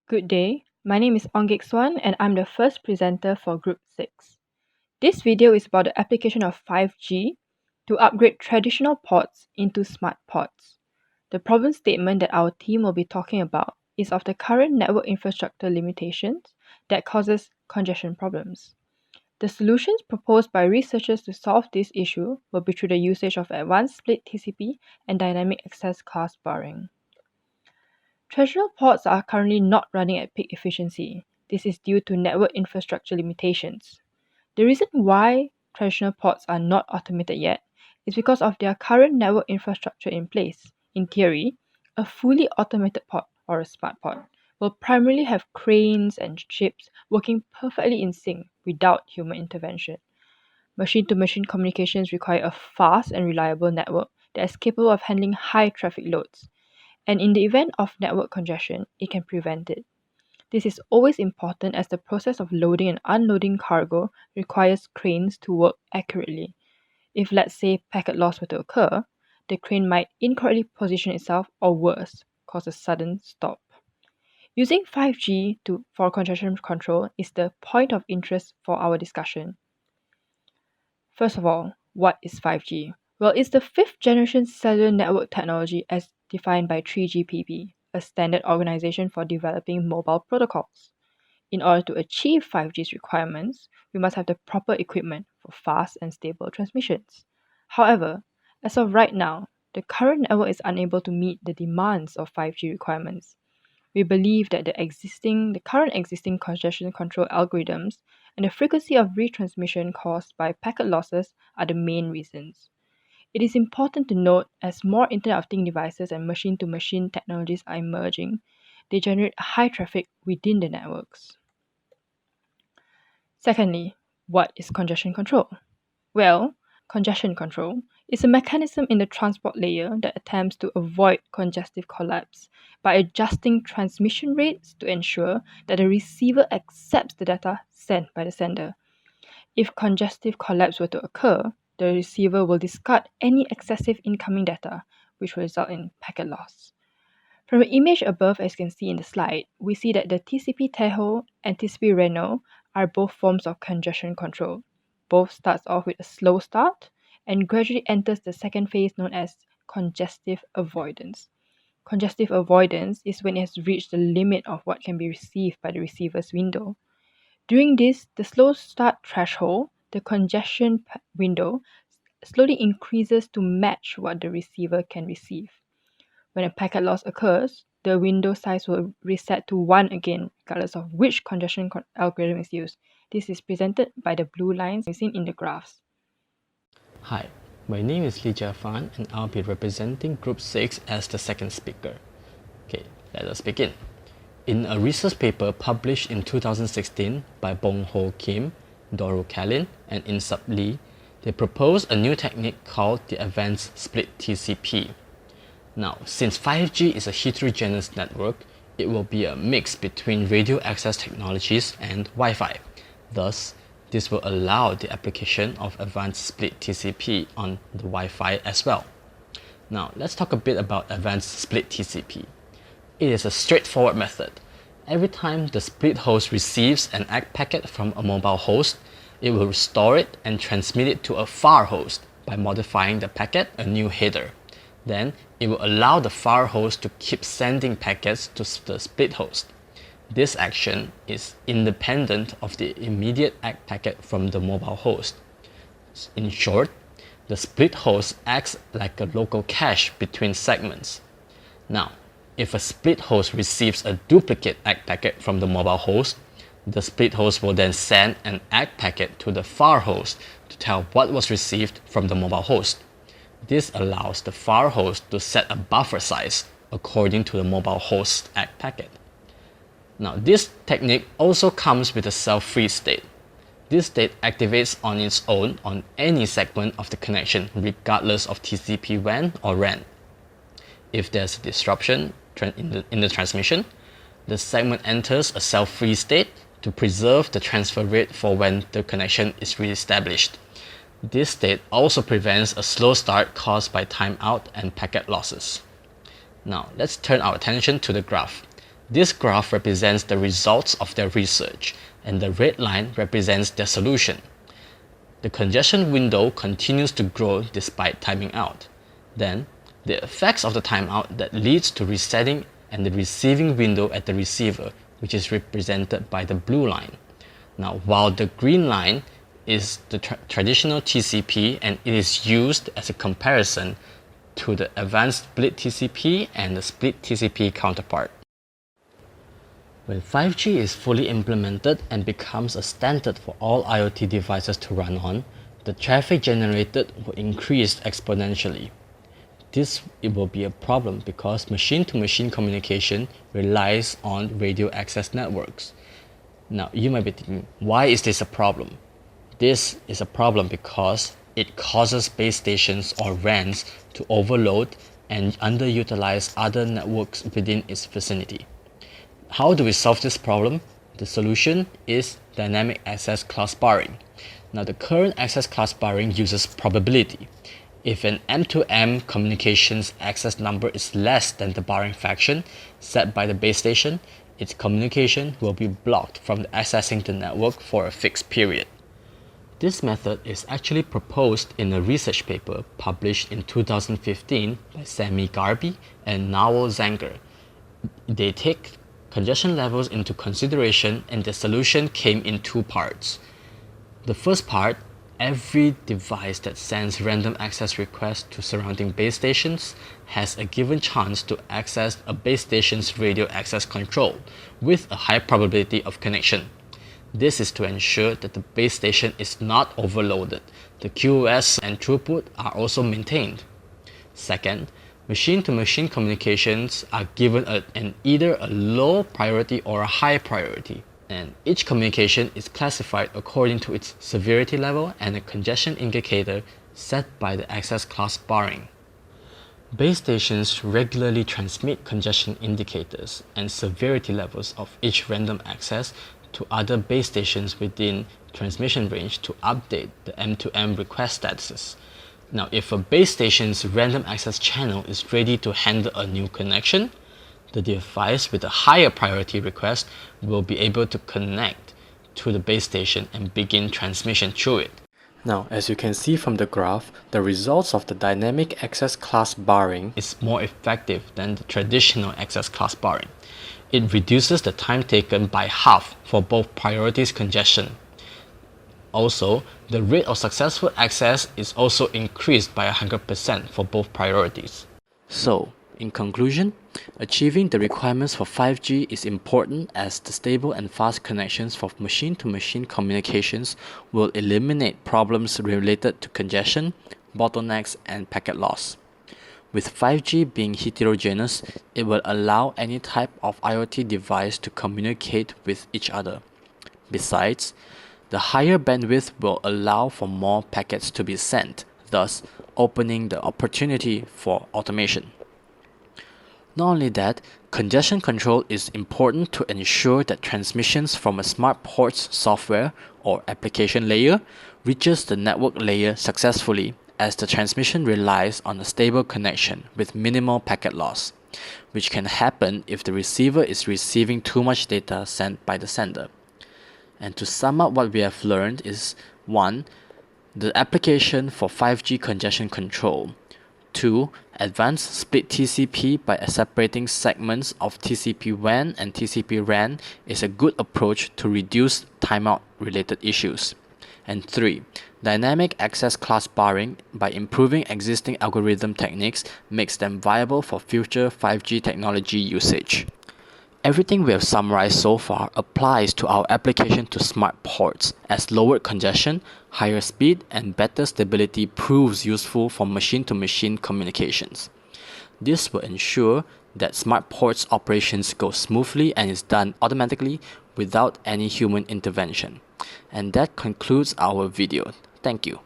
Good day, my name is Ong Gaik Suan and I'm the first presenter for Group 6. This video is about the application of 5G to upgrade traditional ports into smart ports. The problem statement that our team will be talking about is of the current network infrastructure limitations that causes congestion problems. The solutions proposed by researchers to solve this issue will be through the usage of advanced split TCP and dynamic access class barring. Traditional ports are currently not running at peak efficiency. This is due to network infrastructure limitations. The reason why traditional ports are not automated yet is because of their current network infrastructure in place. In theory, a fully automated port or a smart port will primarily have cranes and chips working perfectly in sync without human intervention. Machine-to-machine communications require a fast and reliable network that is capable of handling high traffic loads. And in the event of network congestion, it can prevent it. This is always important as the process of loading and unloading cargo requires cranes to work accurately. If, let's say, packet loss were to occur, the crane might incorrectly position itself or worse, cause a sudden stop. Using 5G for congestion control is the point of interest for our discussion. First of all, what is 5G? Well, it's the fifth generation cellular network technology as defined by 3GPP, a standard organization for developing mobile protocols. In order to achieve 5G's requirements, we must have the proper equipment for fast and stable transmissions. However, as of right now, the current network is unable to meet the demands of 5G requirements. We believe that the current existing congestion control algorithms and the frequency of retransmission caused by packet losses are the main reasons. It is important to note as more Internet of Things devices and machine-to-machine technologies are emerging, they generate high traffic within the networks. Secondly, what is congestion control? Well, congestion control is a mechanism in the transport layer that attempts to avoid congestive collapse by adjusting transmission rates to ensure that the receiver accepts the data sent by the sender. If congestive collapse were to occur, the receiver will discard any excessive incoming data, which will result in packet loss. From the image above, as you can see in the slide, we see that the TCP Tahoe and TCP Reno are both forms of congestion control. Both starts off with a slow start and gradually enters the second phase known as congestive avoidance. Congestive avoidance is when it has reached the limit of what can be received by the receiver's window. During this, the slow start threshold, the congestion window, slowly increases to match what the receiver can receive. When a packet loss occurs, the window size will reset to 1 again, regardless of which congestion algorithm is used. This is presented by the blue lines seen in the graphs. Hi, my name is Jia Farn and I'll be representing Group 6 as the second speaker. Okay, let us begin. In a research paper published in 2016 by Bong Ho Kim, Doru Kalin, and Insub Lee, they proposed a new technique called the Advanced Split TCP. Now, since 5G is a heterogeneous network, it will be a mix between radio access technologies and Wi-Fi. Thus, this will allow the application of Advanced Split TCP on the Wi-Fi as well. Now, let's talk a bit about Advanced Split TCP. It is a straightforward method. Every time the split host receives an ACK packet from a mobile host, it will restore it and transmit it to a far host by modifying the packet a new header. Then, it will allow the far host to keep sending packets to the split host. This action is independent of the immediate ACK packet from the mobile host. In short, the split host acts like a local cache between segments. Now, if a split host receives a duplicate ACK packet from the mobile host, the split host will then send an ACK packet to the far host to tell what was received from the mobile host. This allows the far host to set a buffer size according to the mobile host's ACK packet. Now, this technique also comes with a self-free state. This state activates on its own on any segment of the connection regardless of TCP WAN or RAN. If there's a disruption in the transmission, the segment enters a self-free state to preserve the transfer rate for when the connection is re-established. This state also prevents a slow start caused by timeout and packet losses. Now, let's turn our attention to the graph. This graph represents the results of their research, and the red line represents their solution. The congestion window continues to grow despite timing out. Then, the effects of the timeout that leads to resetting and the receiving window at the receiver, which is represented by the blue line. Now, while the green line is the traditional TCP, and it is used as a comparison to the advanced split TCP and the split TCP counterpart. When 5G is fully implemented and becomes a standard for all IoT devices to run on, the traffic generated will increase exponentially. It will be a problem because machine-to-machine communication relies on radio access networks. Now, you might be thinking, why is this a problem? This is a problem because it causes base stations or RANs to overload and underutilize other networks within its vicinity. How do we solve this problem? The solution is dynamic access class barring. Now, the current access class barring uses probability. If an M2M communications access number is less than the barring fraction set by the base station, its communication will be blocked from accessing the network for a fixed period. This method is actually proposed in a research paper published in 2015 by Sami Garbi and Nawal Zanger. They take congestion levels into consideration, and the solution came in two parts. The first part, every device that sends random access requests to surrounding base stations has a given chance to access a base station's radio access control with a high probability of connection. This is to ensure that the base station is not overloaded. The QoS and throughput are also maintained. Second, machine-to-machine communications are given either a low priority or a high priority, and each communication is classified according to its severity level and a congestion indicator set by the access class barring. Base stations regularly transmit congestion indicators and severity levels of each random access to other base stations within transmission range to update the M2M request statuses. Now, if a base station's random access channel is ready to handle a new connection, the device with a higher priority request will be able to connect to the base station and begin transmission through it. Now, as you can see from the graph, the results of the dynamic access class barring is more effective than the traditional access class barring. It reduces the time taken by half for both priorities congestion. Also, the rate of successful access is also increased by 100% for both priorities. So, in conclusion, achieving the requirements for 5G is important as the stable and fast connections for machine-to-machine communications will eliminate problems related to congestion, bottlenecks, and packet loss. With 5G being heterogeneous, it will allow any type of IoT device to communicate with each other. Besides, the higher bandwidth will allow for more packets to be sent, thus opening the opportunity for automation. Not only that, congestion control is important to ensure that transmissions from a smart port's software or application layer reaches the network layer successfully, as the transmission relies on a stable connection with minimal packet loss, which can happen if the receiver is receiving too much data sent by the sender. And to sum up what we have learned is 1. The application for 5G congestion control. 2. Advanced split TCP by separating segments of TCP WAN and TCP RAN is a good approach to reduce timeout related issues. And 3. Dynamic access class barring by improving existing algorithm techniques makes them viable for future 5G technology usage. Everything we have summarized so far applies to our application to smart ports, as lowered congestion, higher speed, and better stability proves useful for machine-to-machine communications. This will ensure that smart ports operations go smoothly and is done automatically without any human intervention. And that concludes our video. Thank you.